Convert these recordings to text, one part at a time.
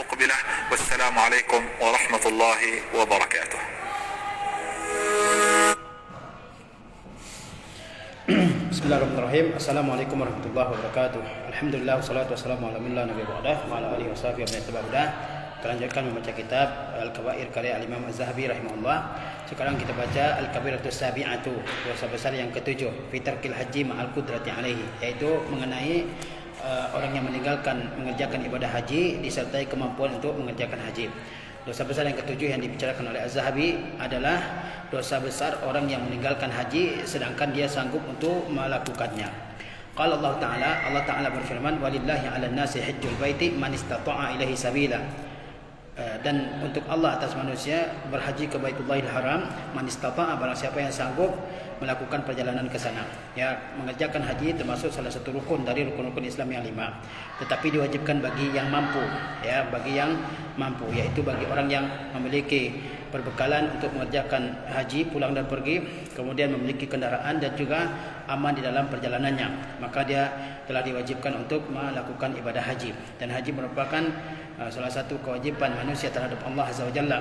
المقبلة. والسلام عليكم ورحمة الله وبركاته. Bismillahirrahmanirrahim. Assalamualaikum warahmatullahi wabarakatuh. Alhamdulillah wassalatu wassalamu ala man la nabiyya ba'dah wa ala alihi washabihi wa man tabi'ah. Kita lanjutkan membaca kitab Al-Kabair karya Al-Imam Az-Zahabi rahimahullah. Sekarang kita baca Al-Kabiratus Sabi'atu, dosa besar yang ketujuh, fi tarkil haji ma'al qudrati alaihi, yaitu mengenai orang yang meninggalkan mengerjakan ibadah haji disertai kemampuan untuk mengerjakan haji. Dosa besar yang ketujuh yang dibicarakan oleh Az-Zahabi adalah dosa besar orang yang meninggalkan haji sedangkan dia sanggup untuk melakukannya. Qala Allah Ta'ala berfirman, walillahi 'alan nasi hajjul baiti man istata'a ilaihi sabila. Dan untuk Allah atas manusia berhaji ke Baitullahil Haram man istata'a, barang siapa yang sanggup melakukan perjalanan ke sana. Ya, mengerjakan haji termasuk salah satu rukun dari rukun-rukun Islam yang 5. Tetapi diwajibkan bagi yang mampu, ya, bagi yang mampu, yaitu bagi orang yang memiliki perbekalan untuk mengerjakan haji pulang dan pergi, kemudian memiliki kendaraan dan juga aman di dalam perjalanannya, maka dia telah diwajibkan untuk melakukan ibadah haji. Dan haji merupakan salah satu kewajiban manusia terhadap Allah Azza wa Jalla.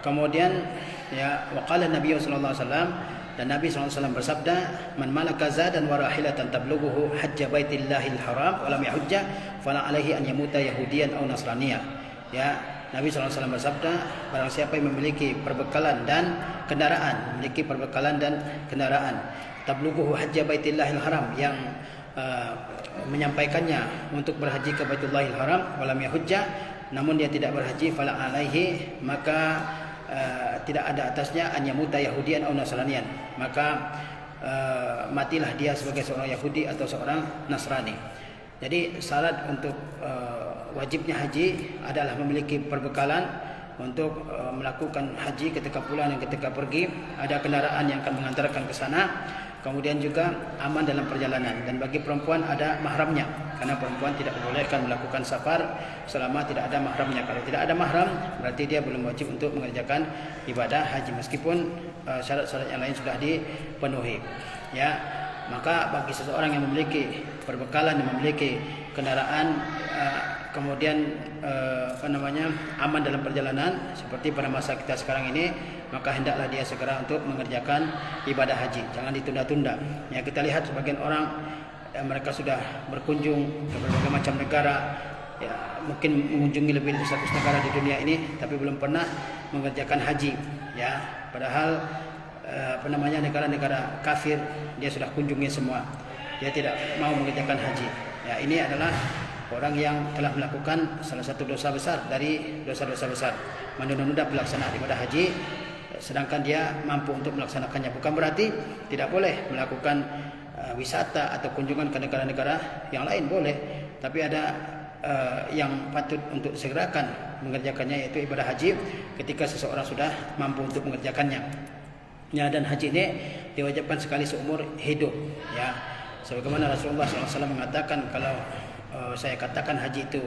Kemudian ya, waqala Nabi sallallahu alaihi wasallam, dan Nabi sallallahu alaihi wasallam bersabda, man malaka zadan wa rahilatan tablughuhu hajja baitillahil haram wa lam yahujja fala alaihi an yamuta yahudiyan aw nasraniyya. Ya, Nabi sallallahu alaihi wasallam bersabda, barang siapa yang memiliki perbekalan dan kendaraan, tablughuhu hajja baitillahil haram, yang menyampaikannya untuk berhaji ke Baitullahil Haram, walam yahujja, namun dia tidak berhaji, fala alaihi, maka tidak ada atasnya an yamuta yahudian atau nasranian, maka matilah dia sebagai seorang Yahudi atau seorang Nasrani. Jadi syarat untuk wajibnya haji adalah memiliki perbekalan untuk melakukan haji ketika pulang dan ketika pergi, ada kendaraan yang akan mengantarkan ke sana, kemudian juga aman dalam perjalanan, dan bagi perempuan ada mahramnya, karena perempuan tidak dibolehkan melakukan safar selama tidak ada mahramnya. Kalau tidak ada mahram, berarti dia belum wajib untuk mengerjakan ibadah haji meskipun syarat-syarat yang lain sudah dipenuhi. Ya, maka bagi seseorang yang memiliki perbekalan dan memiliki kendaraan, kemudian aman dalam perjalanan seperti pada masa kita sekarang ini, maka hendaklah dia segera untuk mengerjakan ibadah haji, jangan ditunda-tunda. Ya, kita lihat sebagian orang mereka sudah berkunjung ke berbagai macam negara, ya, mungkin mengunjungi lebih dari 100 negara di dunia ini, tapi belum pernah mengerjakan haji. Ya, padahal negara-negara kafir dia sudah kunjungi semua, dia tidak mau mengerjakan haji. Ya, ini adalah orang yang telah melakukan salah satu dosa besar dari dosa-dosa besar, menunda-nunda pelaksanaan ibadah haji sedangkan dia mampu untuk melaksanakannya. Bukan berarti tidak boleh melakukan wisata atau kunjungan ke negara-negara yang lain, boleh, tapi ada yang patut untuk segerakan mengerjakannya, yaitu ibadah haji ketika seseorang sudah mampu untuk mengerjakannya. Ya, dan haji ini diwajibkan sekali seumur hidup. Ya, sebagaimana Rasulullah SAW mengatakan, kalau saya katakan haji itu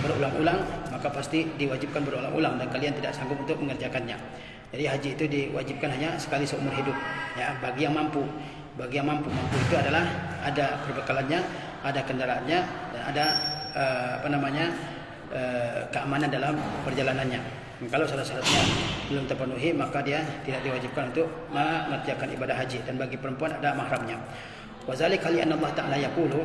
berulang-ulang, maka pasti diwajibkan berulang-ulang dan kalian tidak sanggup untuk mengerjakannya. Jadi haji itu diwajibkan hanya sekali seumur hidup, ya, bagi yang mampu. Bagi yang mampu itu adalah ada perbekalannya, ada kendaraannya, dan ada keamanan dalam perjalanannya. Kalau syarat-syaratnya belum terpenuhi, maka dia tidak diwajibkan untuk mengerjakan ibadah haji. Dan bagi perempuan ada mahramnya. Wazalika li anna Allah Ta'ala yaqulu,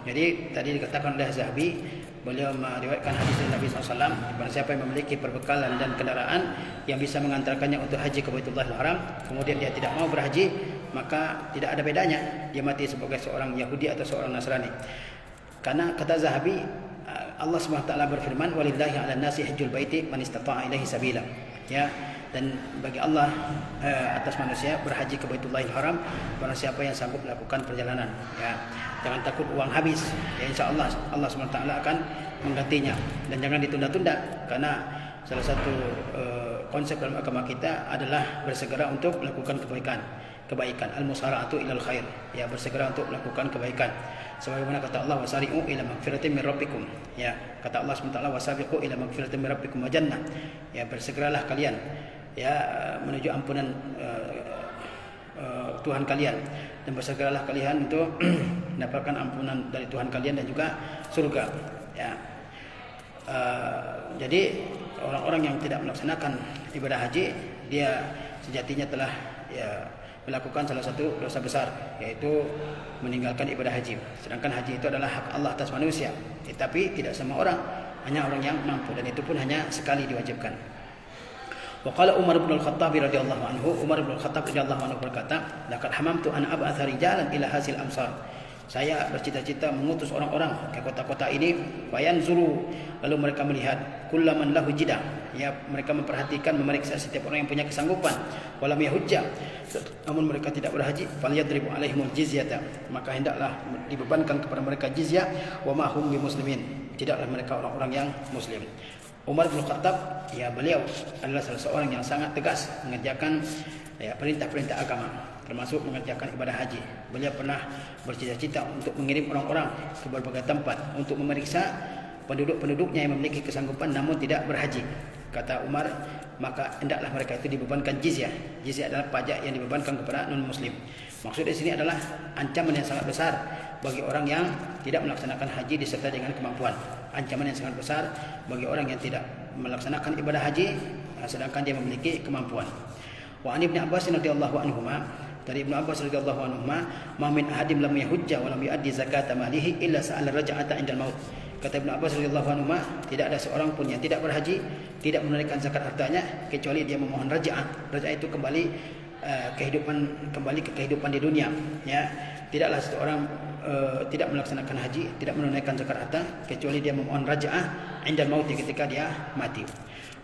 jadi tadi dikatakan oleh Zahabi, beliau meriwayatkan hadis dari Nabi SAW, barang siapa yang memiliki perbekalan dan kendaraan yang bisa mengantarkannya untuk haji ke Baitullahil Haram, kemudian dia tidak mau berhaji, maka tidak ada bedanya dia mati sebagai seorang Yahudi atau seorang Nasrani. Karena kata Zahabi, Allah SWT berfirman, walillahi 'alan nasi hajjul baiti man istata'a ilaihi sabila. Ya, dan bagi Allah atas manusia berhaji ke Baitullahil Haram barang siapa yang sanggup melakukan perjalanan. Ya, jangan takut uang habis, ya, insyaallah Allah SWT akan menggantinya, dan jangan ditunda-tunda, karena salah satu konsep dalam agama kita adalah bersegera untuk melakukan kebaikan, al-musara'atu ilal khair, ya, bersegera untuk melakukan kebaikan. Sebagaimana kata Allah, wasari'u ila magfiratin min rabbikum. Ya, kata Allah SWT, wasabiqu ila magfiratin min rabbikum wa jannah. Ya, bersegeralah kalian, ya, menuju ampunan Tuhan kalian, dan bersegeralah kalian untuk mendapatkan ampunan dari Tuhan kalian dan juga surga. Ya. Jadi orang-orang yang tidak melaksanakan ibadah haji, dia sejatinya telah melakukan salah satu dosa besar, yaitu meninggalkan ibadah haji. Sedangkan haji itu adalah hak Allah atas manusia, tetapi tidak semua orang, hanya orang yang mampu, dan itu pun hanya sekali diwajibkan. Wa qala Umar bin Al-Khattab radhiyallahu anhu, Umar bin Al-Khattab radhiyallahu anhu berkata, laqad hamamtu an ab'atha rijalan ila hasil amsar. Saya bercita-cita mengutus orang-orang ke kota-kota ini, fayanzuru, lalu mereka melihat, kullaman lahu jidah, ya, mereka memperhatikan, memeriksa setiap orang yang punya kesanggupan, walam yahujja, namun mereka tidak berhaji, falyadribu alaihimul jizyata, maka hendaklah dibebankan kepada mereka jizyah, wa ma hum bimuslimin, tidaklah mereka orang-orang yang muslim. Umar bin Khattab, ya, beliau adalah salah seorang yang sangat tegas mengerjakan perintah-perintah agama, termasuk mengerjakan ibadah haji. Beliau pernah bercita-cita untuk mengirim orang-orang ke berbagai tempat untuk memeriksa penduduk-penduduknya yang memiliki kesanggupan namun tidak berhaji. Kata Umar, maka hendaklah mereka itu dibebankan jizyah. Jizyah adalah pajak yang dibebankan kepada non-muslim. Maksud di sini adalah ancaman yang sangat besar bagi orang yang tidak melaksanakan haji disertai dengan kemampuan. Ancaman yang sangat besar bagi orang yang tidak melaksanakan ibadah haji sedangkan dia memiliki kemampuan. Wa an Ibnu Abbas radhiyallahu anhuma, dari Ibnu Abbas radhiyallahu anhuma, ma min ahadim lam yahujja wa lam yuaddi zakata malihi illa sa'ala raj'ata indal maut. Kata Ibnu Abbas radhiyallahu anhuma, tidak ada seorang pun yang tidak berhaji, tidak menunaikan zakat hartanya kecuali dia memohon raj'ah. Raj'ah itu kembali ke kehidupan di dunia, ya. Tidaklah seorang tidak melaksanakan haji, tidak menunaikan zakat harta kecuali dia memohon raj'ah indal maut, ketika dia mati.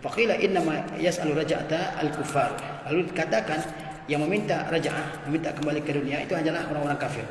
Faqila innama yas'alu raj'ata al-kuffar. Lalu dikatakan yang meminta raj'ah, meminta kembali ke dunia itu hanyalah orang-orang kafir.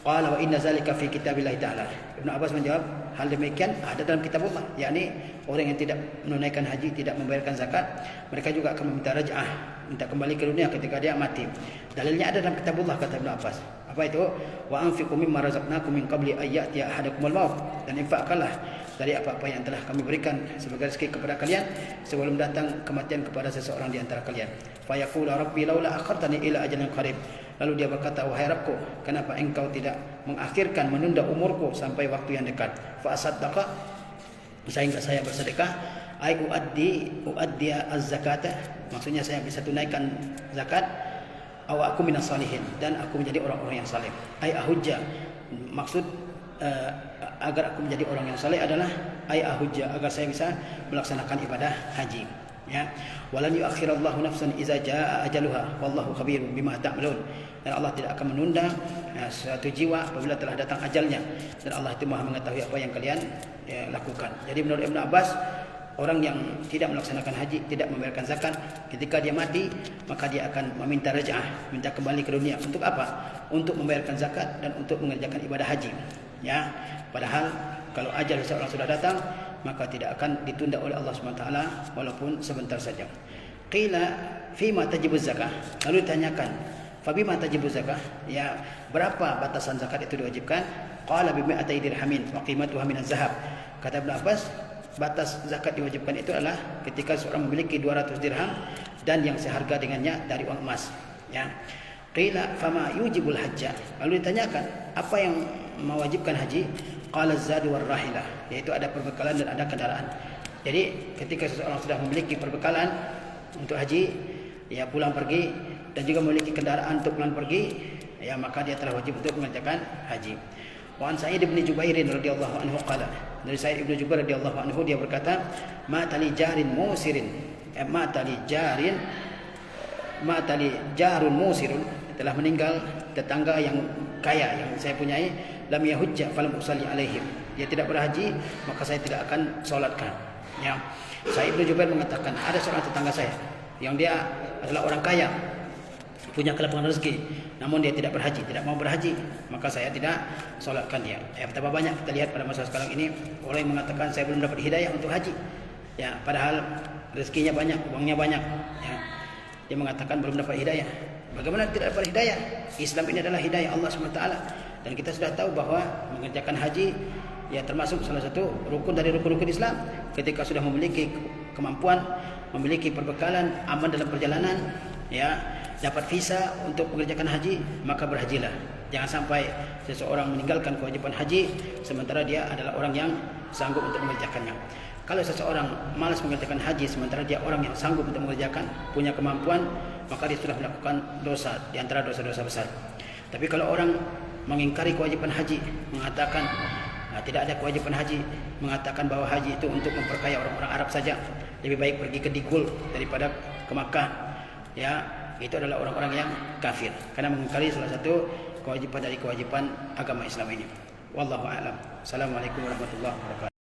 Qala wa inna zalika fi kitabillah ta'ala. Ibnu Abbas menjawab, hal demikian ada dalam kitab Allah, yakni orang yang tidak menunaikan haji, tidak membayarkan zakat, mereka juga akan meminta raj'ah, minta kembali ke dunia ketika dia mati. Dalilnya ada dalam kitab Allah, kata Ibnu Abbas. Apa itu? Wa anfiqu mimma razaqnakum min qabli ayyati ahadakumul maut. Dan infakkanlah dari apa-apa yang telah kami berikan sebagai rezeki kepada kalian sebelum datang kematian kepada seseorang di antara kalian. Fa yaqulu rabbi laula akhartani ila ajalin qarib. Lalu dia berkata, wahai Rabbku, kenapa engkau tidak mengakhirkan, menunda umurku sampai waktu yang dekat? Fa asaddaqa, sehingga saya bersedekah, ai uaddi az-zakata, maksudnya saya bisa tunaikan zakat, aw aku minas salihin, dan aku menjadi orang-orang yang saleh. Ai ahujja, maksud agar aku menjadi orang yang saleh adalah ay ahujja, agar saya bisa melaksanakan ibadah haji, ya. Walan yuakhirallahu nafsan iza jaa ajaluha wallahu khabirun bima ta'malun. Dan Allah tidak akan menunda suatu jiwa apabila telah datang ajalnya, dan Allah itu Maha mengetahui apa yang kalian lakukan. Jadi menurut Ibnu Abbas, orang yang tidak melaksanakan haji, tidak membayarkan zakat, ketika dia mati, maka dia akan meminta raj'ah, minta kembali ke dunia. Untuk apa? Untuk membayarkan zakat dan untuk mengerjakan ibadah haji, ya. Padahal kalau ajal seseorang sudah datang, maka tidak akan ditunda oleh Allah SWT walaupun sebentar saja. Qila fima tajibuz zakah, lalu ditanyakan, fabima tajibuz zakah, ya, berapa batasan zakat itu diwajibkan? Qala bi mi'atay dirhamin wa qimatuha min az-zahab. Kata Ibnu Abbas, batas zakat diwajibkan itu adalah ketika seorang memiliki 200 dirham dan yang seharga dengannya dari uang emas, ya. Qila fama yujibul hajja, lalu ditanyakan apa yang mewajibkan haji? Qala az-zadu war rahilah, yaitu ada perbekalan dan ada kendaraan. Jadi ketika seseorang sudah memiliki perbekalan untuk haji, ya, pulang pergi, dan juga memiliki kendaraan untuk pulang pergi, ya, maka dia telah wajib untuk mengerjakan haji. Wa an Sa'id bin Jubair radhiyallahu anhu qala, dari Sa'id bin Jubair radhiyallahu anhu dia berkata, ma tali jarun musirun, telah meninggal tetangga yang kaya yang saya punyai, lam yahujja falam usalli alaihim, dia tidak berhaji maka saya tidak akan solatkan, ya. Sa'id bin Jubair mengatakan, ada seorang tetangga saya yang dia adalah orang kaya, punya kelapangan rezeki, namun dia tidak berhaji, tidak mau berhaji, maka saya tidak solatkan dia. Betapa banyak kita lihat pada masa sekarang ini orang yang mengatakan saya belum dapat hidayah untuk haji, ya, padahal rezekinya banyak, uangnya banyak, ya. Dia mengatakan belum dapat hidayah. Bagaimana tidak dapat hidayah? Islam ini adalah hidayah Allah SWT, dan kita sudah tahu bahwa mengerjakan haji, ya, termasuk salah satu rukun dari rukun-rukun Islam. Ketika sudah memiliki kemampuan, memiliki perbekalan, aman dalam perjalanan, ya, dapat visa untuk mengerjakan haji, maka berhajilah. Jangan sampai seseorang meninggalkan kewajiban haji sementara dia adalah orang yang sanggup untuk mengerjakannya. Kalau seseorang malas mengerjakan haji sementara dia orang yang sanggup untuk mengerjakan, punya kemampuan, maka dia sudah melakukan dosa di antara dosa-dosa besar. Tapi kalau orang mengingkari kewajiban haji, mengatakan tidak ada kewajiban haji, mengatakan bahwa haji itu untuk memperkaya orang-orang Arab saja, lebih baik pergi ke Dikul daripada ke Makkah, ya, itu adalah orang-orang yang kafir karena mengingkari salah satu kewajiban dari kewajiban agama Islam ini. Wallahu a'lam. Assalamualaikum warahmatullahi wabarakatuh.